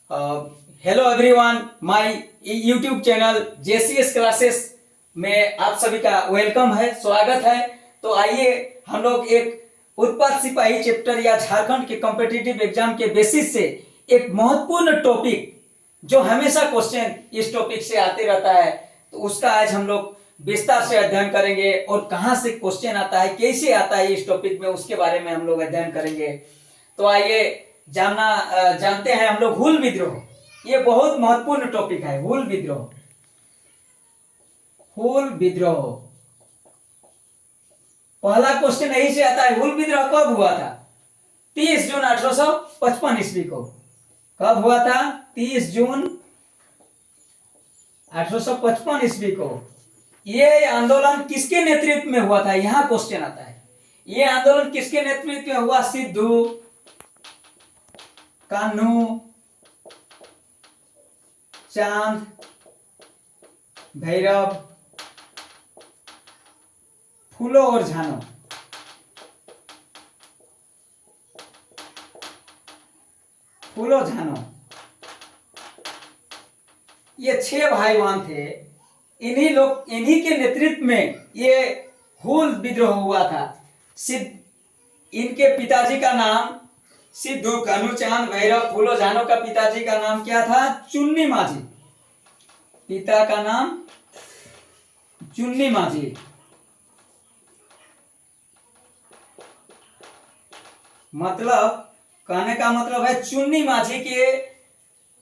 Hello everyone, my YouTube channel JCS classes में आप सभी का वेलकम है, स्वागत है। तो आइए हम लोग एक उत्पाद सिपाही चैप्टर या झारखंड के कॉम्पिटिटिव एग्जाम के बेसिस से एक महत्वपूर्ण टॉपिक जो हमेशा क्वेश्चन इस टॉपिक से आते रहता है, तो उसका आज हम लोग विस्तार से अध्ययन करेंगे और कहां से क्वेश्चन आता है, कैसे आता है इस टॉपिक में, उसके बारे में हम लोग अध्ययन करेंगे। तो आइए जानते हैं हम लोग हूल विद्रोह। ये बहुत महत्वपूर्ण टॉपिक है, हूल विद्रोह। हूल विद्रोह, पहला क्वेश्चन यही से आता है, हूल विद्रोह कब हुआ था? 30 जून 1855 ईस्वी को। कब हुआ था? 30 जून 1855 ईस्वी को। ये आंदोलन किसके नेतृत्व में हुआ था? यहां क्वेश्चन आता है, ये आंदोलन किसके नेतृत्व में हुआ? सिद्धू, कान्हू, चांद, भैरव, फूलो और झानो। फूलो झानो, ये 6 भाई बहन थे। इन्हीं के नेतृत्व में ये हूल विद्रोह हुआ था। इनके पिताजी का नाम सिद्धू, कान्हू, चांद, भैरव, फूलो, झानो का पिताजी का नाम क्या था? चुन्नी माझी। पिता का नाम चुन्नी माझी। मतलब कहने का मतलब है, चुन्नी माझी के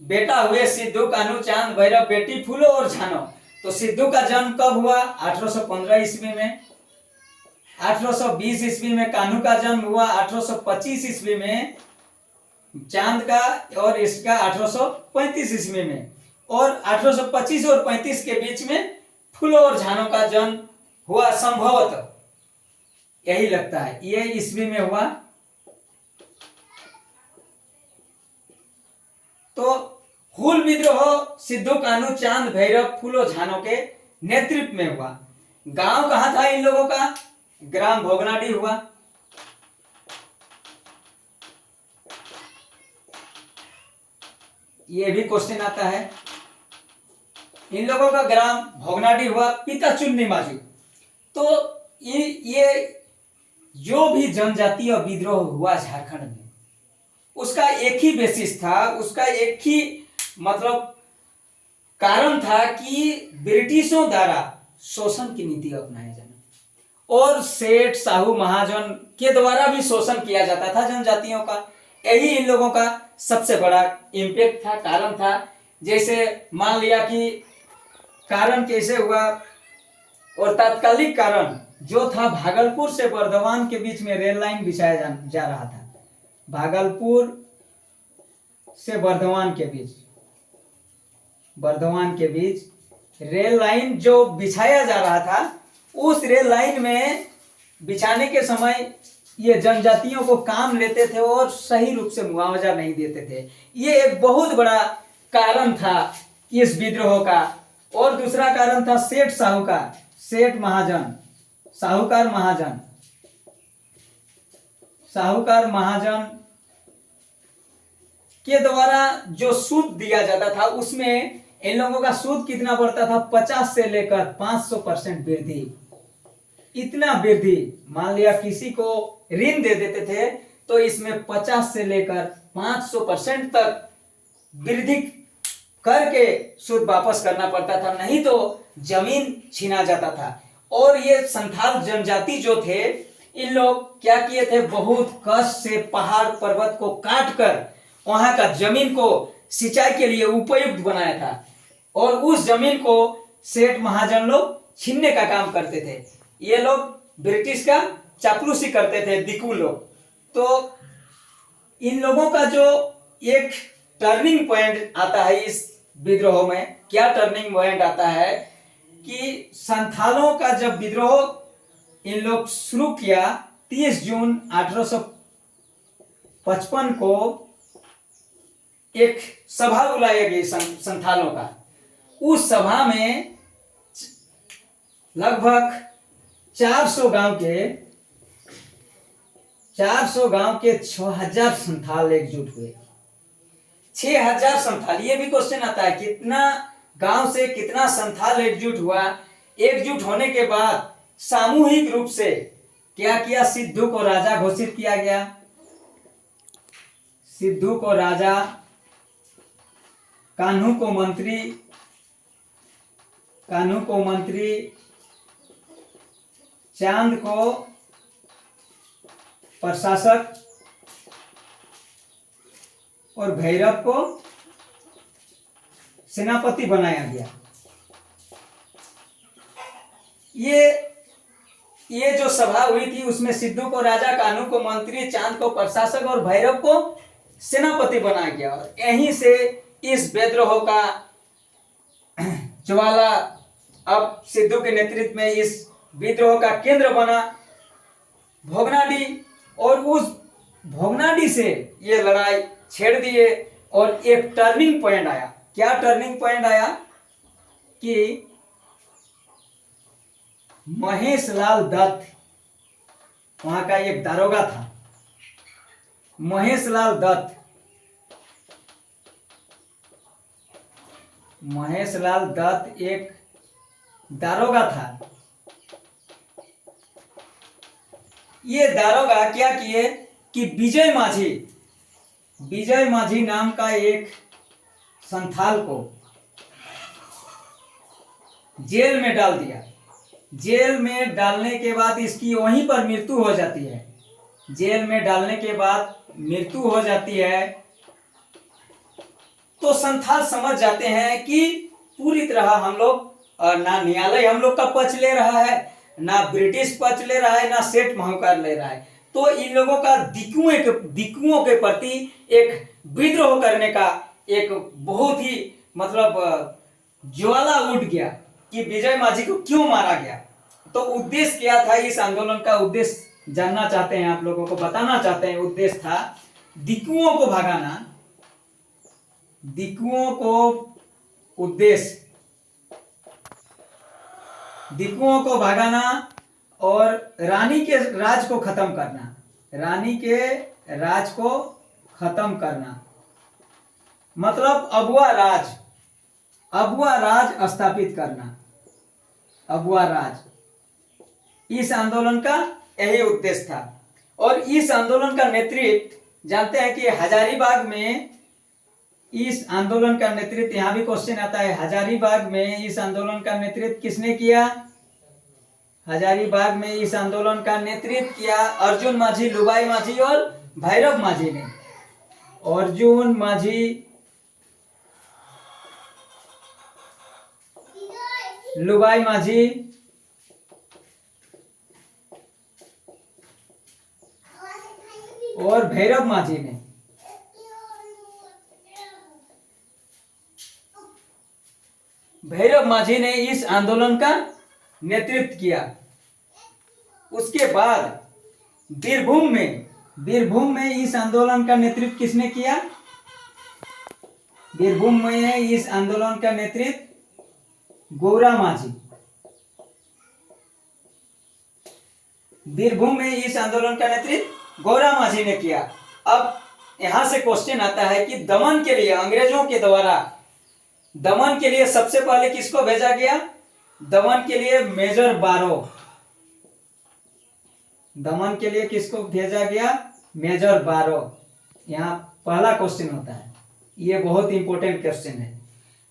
बेटा हुए सिद्धू, कान्हू, चांद, भैरव, बेटी फूलो और झानो। तो सिद्धू का जन्म कब हुआ? 1815 ईस्वी में। 1820 ईस्वी में कान्हू का जन्म हुआ। 1825 ईस्वी में चांद का, और इसका 1835 ईस्वी में। और 1825 और 35 के बीच में फूलो और झानो का जन्म हुआ संभवतः, यही लगता है, ये ईस्वी में हुआ। तो हूल विद्रोह सिद्धू, कान्हू, चांद, भैरव, फूलो, झानो के नेतृत्व में हुआ। गांव कहां था इन लोगों का? ग्राम भोगनाडी हुआ। ये भी क्वेश्चन आता है। इन लोगों का ग्राम भोगनाडी हुआ। पिता चुन्नी माझी। तो ये जो भी जनजातीय विद्रोह हुआ झारखंड में, उसका एक ही बेसिस था, उसका एक ही मतलब कारण था कि ब्रिटिशों द्वारा शोषण की नीति अपनाया जाना, और सेठ, साहू, महाजन के द्वारा भी शोषण किया जाता था जनजातियों का। यही इन लोगों का सबसे बड़ा इम्पैक्ट था, कारण था। जैसे मान लिया कि कारण कैसे हुआ, और तात्कालिक कारण जो था, भागलपुर से बर्धमान के बीच में रेल लाइन बिछाया जा रहा था। भागलपुर से बर्धमान के बीच रेल लाइन जो बिछाया जा रहा था, उस रेल लाइन में बिछाने के समय ये जनजातियों को काम लेते थे और सही रूप से मुआवजा नहीं देते थे। ये एक बहुत बड़ा कारण था इस विद्रोह का। और दूसरा कारण था सेठ, साहूकार, सेठ, महाजन, साहूकार, महाजन, साहूकार, महाजन के द्वारा जो सूद दिया जाता था, उसमें इन लोगों का सूद कितना बढ़ता था? 50 से लेकर 500% वृद्धि। इतना वृद्धि, मान लिया किसी को ऋण दे देते थे, तो इसमें 50 से लेकर 500% तक वृद्धि करके सूद वापस करना पड़ता था, नहीं तो जमीन छीना जाता था। और ये संथाल जनजाति जो थे, इन लोग क्या किए थे? बहुत कष्ट से पहाड़ पर्वत को काट कर वहां का जमीन को सिंचाई के लिए उपयुक्त बनाया था, और उस जमीन को सेठ, महाजन लोग छीनने का काम करते थे। ये लोग ब्रिटिश का चापलूसी करते थे, दिकू लोग। तो इन लोगों का जो एक टर्निंग पॉइंट आता है इस विद्रोह में, क्या टर्निंग पॉइंट आता है कि संथालों का जब विद्रोह इन लोग शुरू किया, 30 जून 1855 को एक सभा बुलाई गई संथालों का। उस सभा में लगभग 400 गांव के 6000 संथाल एकजुट हुए। 6,000 संथाल। ये भी क्वेश्चन आता है, कितना गांव से कितना संथाल एकजुट हुआ। एकजुट होने के बाद सामूहिक रूप से क्या किया, सिद्धू को राजा घोषित किया गया। सिद्धू को राजा, कान्हू को मंत्री, चांद को प्रशासक और भैरव को सेनापति बनाया गया। ये जो सभा हुई थी उसमें सिद्धू को राजा, कान्हू को मंत्री, चांद को प्रशासक और भैरव को सेनापति बनाया गया। और यहीं से इस विद्रोह का ज्वाला अब सिद्धू के नेतृत्व में इस विद्रोह का केंद्र बना भोगनाडी। और उस भोगनाडी से ये लड़ाई छेड़ दिए और एक टर्निंग पॉइंट आया। क्या टर्निंग पॉइंट आया कि महेश लाल दत्त, वहां का एक दारोगा था, महेश लाल दत्त एक दारोगा था। ये दारोगा क्या किए कि विजय माझी नाम का एक संथाल को जेल में डाल दिया। जेल में डालने के बाद इसकी वहीं पर मृत्यु हो जाती है। जेल में डालने के बाद मृत्यु हो जाती है तो संथाल समझ जाते हैं कि पूरी तरह हम लोग, ना न्यायालय हम लोग का पक्ष ले रहा है, ना ब्रिटिश पक्ष ले रहा है, ना सेठ माहूकार ले रहा है। तो इन लोगों का दिकुओं के प्रति एक विद्रोह करने का एक बहुत ही ज्वाला उठ गया कि विजय माझी को क्यों मारा गया। तो उद्देश्य क्या था इस आंदोलन का, उद्देश्य जानना चाहते हैं, आप लोगों को बताना चाहते हैं। उद्देश्य था दिकुओं को भगाना, दिकुओं को भगाना और रानी के राज को खत्म करना, मतलब अबुआ राज स्थापित करना, अबुआ राज। इस आंदोलन का यही उद्देश्य था। और इस आंदोलन का नेतृत्व जानते हैं कि हजारीबाग में इस आंदोलन का नेतृत्व, यहां भी क्वेश्चन आता है, हजारीबाग में इस आंदोलन का नेतृत्व किसने किया। हजारीबाग में इस आंदोलन का नेतृत्व किया अर्जुन माझी, लुबाई माझी और भैरव माझी ने। अर्जुन माझी, लुबाई माझी और भैरव माझी ने। भैरव माझी ने इस आंदोलन का नेतृत्व किया। उसके बाद बीरभूम में इस आंदोलन का नेतृत्व किसने किया। बीरभूम में इस आंदोलन का नेतृत्व गौरा माझी। बीरभूम में इस आंदोलन का नेतृत्व गौरा माझी ने किया। अब यहां से क्वेश्चन आता है कि दमन के लिए, अंग्रेजों के द्वारा दमन के लिए सबसे पहले किसको भेजा गया। दमन के लिए मेजर बारो। दमन के लिए किसको भेजा गया, मेजर बारो। यहां पहला क्वेश्चन होता है, ये बहुत इंपॉर्टेंट क्वेश्चन है।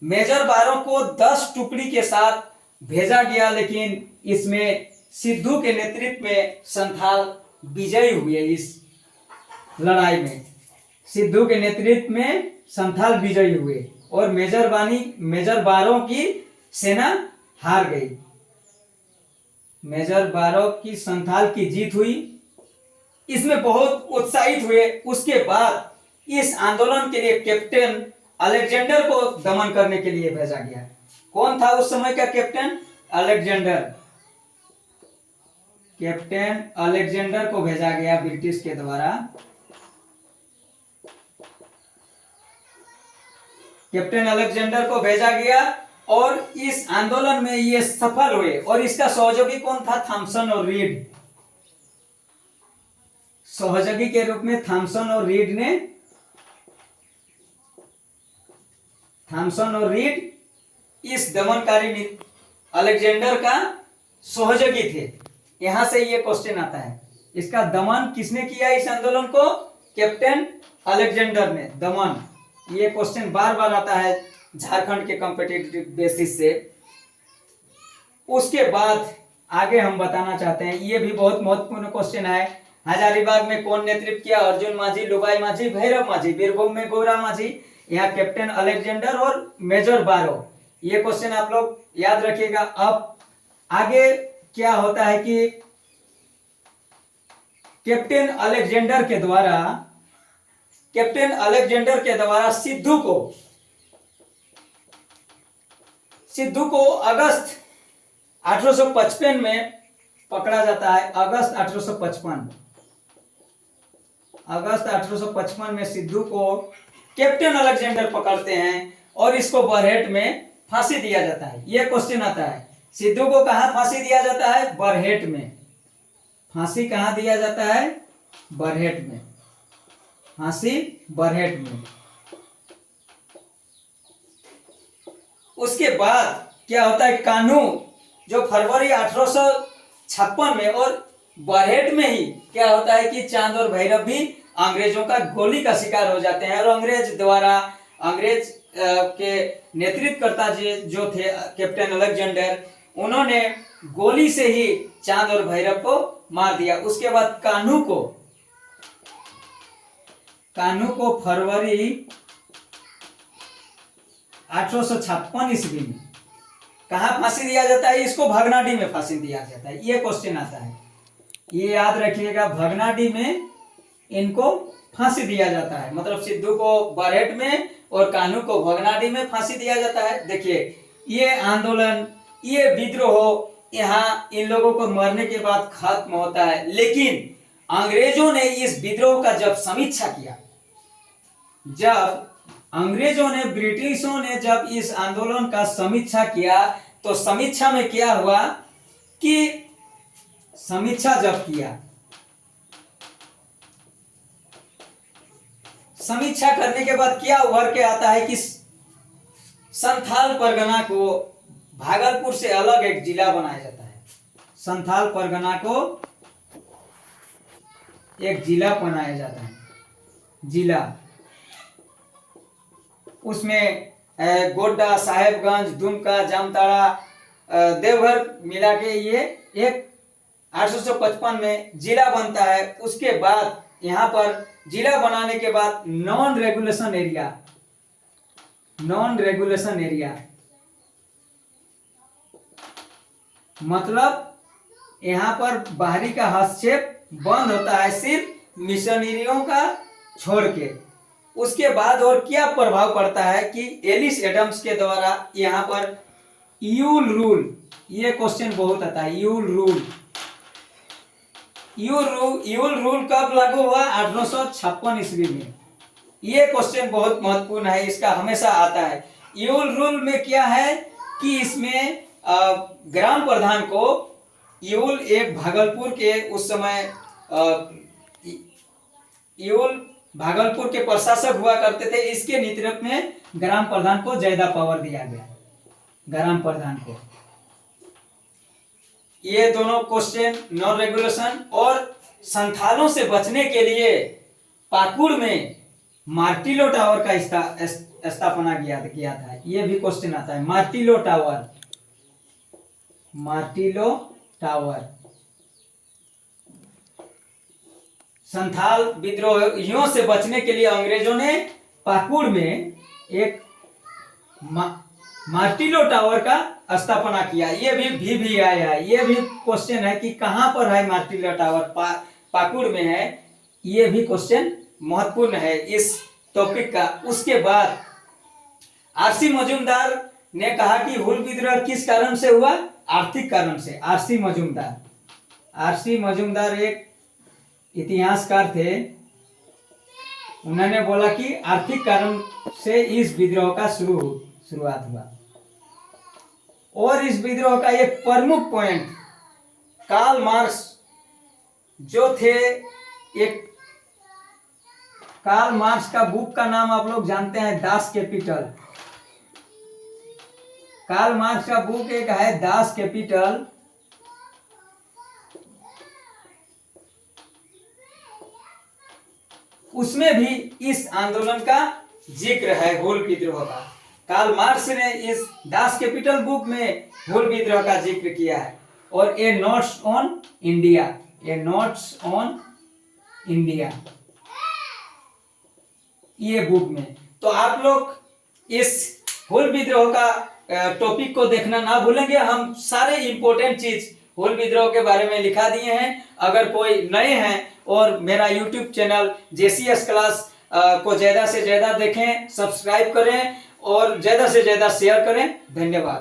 मेजर बारो को 10 टुकड़ी के साथ भेजा गया, लेकिन इसमें सिद्धू के नेतृत्व में संथाल विजयी हुए। इस लड़ाई में सिद्धू के नेतृत्व में संथाल विजयी हुए और मेजर बारो की सेना हार गई। मेजर बारो की संथाल की जीत हुई। इसमें बहुत उत्साहित हुए। उसके बाद इस आंदोलन के लिए कैप्टन अलेक्जेंडर को दमन करने के लिए भेजा गया। कौन था उस समय का कैप्टन, अलेक्जेंडर। कैप्टन अलेक्जेंडर को भेजा गया ब्रिटिश के द्वारा। कैप्टन अलेक्जेंडर को भेजा गया और इस आंदोलन में ये सफल हुए। और इसका सहयोगी कौन था, थॉमसन और रीड। सहयोगी के रूप में थॉमसन और रीड ने थॉमसन और रीड इस दमनकारी अलेक्जेंडर का सहयोगी थे। यहां से ये क्वेश्चन आता है, इसका दमन किसने किया इस आंदोलन को? कैप्टन अलेक्जेंडर ने दमन। ये क्वेश्चन बार बार आता है झारखंड के कॉम्पिटिटिव बेसिस से। उसके बाद आगे हम बताना चाहते हैं, ये भी बहुत महत्वपूर्ण क्वेश्चन है, हजारीबाग में कौन नेतृत्व किया? अर्जुन माझी, लुबाई माझी, भैरव माझी। बीरभूम में गौरा माझी। यहाँ कैप्टन अलेक्जेंडर और मेजर बारो। ये क्वेश्चन आप लोग याद रखिएगा। अब आगे क्या होता है कि कैप्टन अलेक्जेंडर के द्वारा सिद्धू को अगस्त 1855 में पकड़ा जाता है। अगस्त 1855 में सिद्धू को कैप्टन अलेक्जेंडर पकड़ते हैं और इसको बरहेट में फांसी दिया जाता है। यह क्वेश्चन आता है, सिद्धू को कहां फांसी दिया जाता है? बरहेट में। फांसी कहां दिया जाता है? बरहेट में। फांसी बरहेट में। उसके बाद क्या होता है? कान्हू जो फरवरी 1856 में, और बरहेट में ही क्या होता है कि चांद और भैरव भी अंग्रेजों का गोली का शिकार हो जाते हैं, और अंग्रेज के नेतृत्वकर्ता जो थे कैप्टन अलेक्जेंडर, उन्होंने गोली से ही चांद और भैरव को मार दिया। उसके बाद कान्हू को फरवरी 1856 ईस्वी में कहा फांसी दिया जाता है? इसको भगनाडी में फांसी दिया जाता है। ये क्वेश्चन आता है, ये याद रखिएगा, भगनाडी में इनको फांसी दिया जाता है। मतलब सिद्धू को बरहेट में और कान्हू को भगनाडी में फांसी दिया जाता है। देखिए, ये आंदोलन, ये विद्रोह यहाँ इन लोगों को मरने के बाद खत्म होता है, लेकिन अंग्रेजों ने इस विद्रोह का जब समीक्षा किया, जब अंग्रेजों ने, ब्रिटिशों ने जब इस आंदोलन का समीक्षा किया, तो समीक्षा में क्या हुआ कि समीक्षा जब किया, समीक्षा करने के बाद क्या उभर के आता है कि संथाल परगना को भागलपुर से अलग एक जिला बनाया जाता है। संथाल परगना को एक जिला बनाया जाता है। जिला, उसमें गोड्डा, साहेबगंज, दुमका, जामताड़ा, देवघर मिला के ये एक 1855 में जिला बनता है। उसके बाद यहाँ पर जिला बनाने के बाद नॉन रेगुलेशन एरिया मतलब यहाँ पर बाहरी का हस्तक्षेप बंद होता है, सिर्फ मिशनरियों का छोड़ के। उसके बाद और क्या प्रभाव पड़ता है कि एलिस एडम्स के द्वारा यहाँ पर यूल रूल, ये क्वेश्चन बहुत आता है। यूल रूल कब लागू हुआ? 1856 ईस्वी में। ये क्वेश्चन बहुत महत्वपूर्ण है, इसका हमेशा आता है। यूल रूल में क्या है कि इसमें ग्राम प्रधान को, यूल एक भागलपुर के उस समय यूल भागलपुर के प्रशासक हुआ करते थे, इसके नेतृत्व में ग्राम प्रधान को ज्यादा पावर दिया गया, ग्राम प्रधान को। ये दोनों क्वेश्चन, नॉन रेगुलेशन और संथालों से बचने के लिए पाकुड़ में मार्टिलो टावर का स्थापना किया था। ये भी क्वेश्चन आता है, मार्टिलो टावर। संथाल विद्रोहियों से बचने के लिए अंग्रेजों ने पाकुड़ में एक मार्टिलो टावर का स्थापना किया। ये भी आया है। ये भी क्वेश्चन है कि कहां पर है मार्टिलो टावर? पाकुड़ में है। ये भी क्वेश्चन महत्वपूर्ण है इस टॉपिक का। उसके बाद आरसी मजूमदार ने कहा कि हुल विद्रोह किस कारण से हुआ? आर्थिक कारण से। आरसी मजूमदार एक इतिहासकार थे, उन्होंने बोला कि आर्थिक कारण से इस विद्रोह का शुरुआत हुआ। और इस विद्रोह का एक प्रमुख पॉइंट कार्ल मार्क्स जो थे, एक कार्ल मार्क्स का बुक का नाम आप लोग जानते हैं, दास कैपिटल। कार्ल मार्क्स का बुक एक है दास कैपिटल, उसमें भी इस आंदोलन का जिक्र है हूल विद्रोह का। कार्ल मार्क्स ने इस दास कैपिटल बुक में हूल विद्रोह का जिक्र किया है। और ये नोट्स ऑन इंडिया, ये नोट्स ऑन इंडिया ये बुक में। तो आप लोग इस हूल विद्रोह का टॉपिक को देखना ना भूलेंगे। हम सारे इंपॉर्टेंट चीज हूल विद्रोह के बारे में लिखा दिए हैं। अगर कोई नए हैं और मेरा यूट्यूब चैनल JCS क्लास को ज्यादा से ज्यादा देखें, सब्सक्राइब करें और ज्यादा से ज्यादा शेयर करें। धन्यवाद।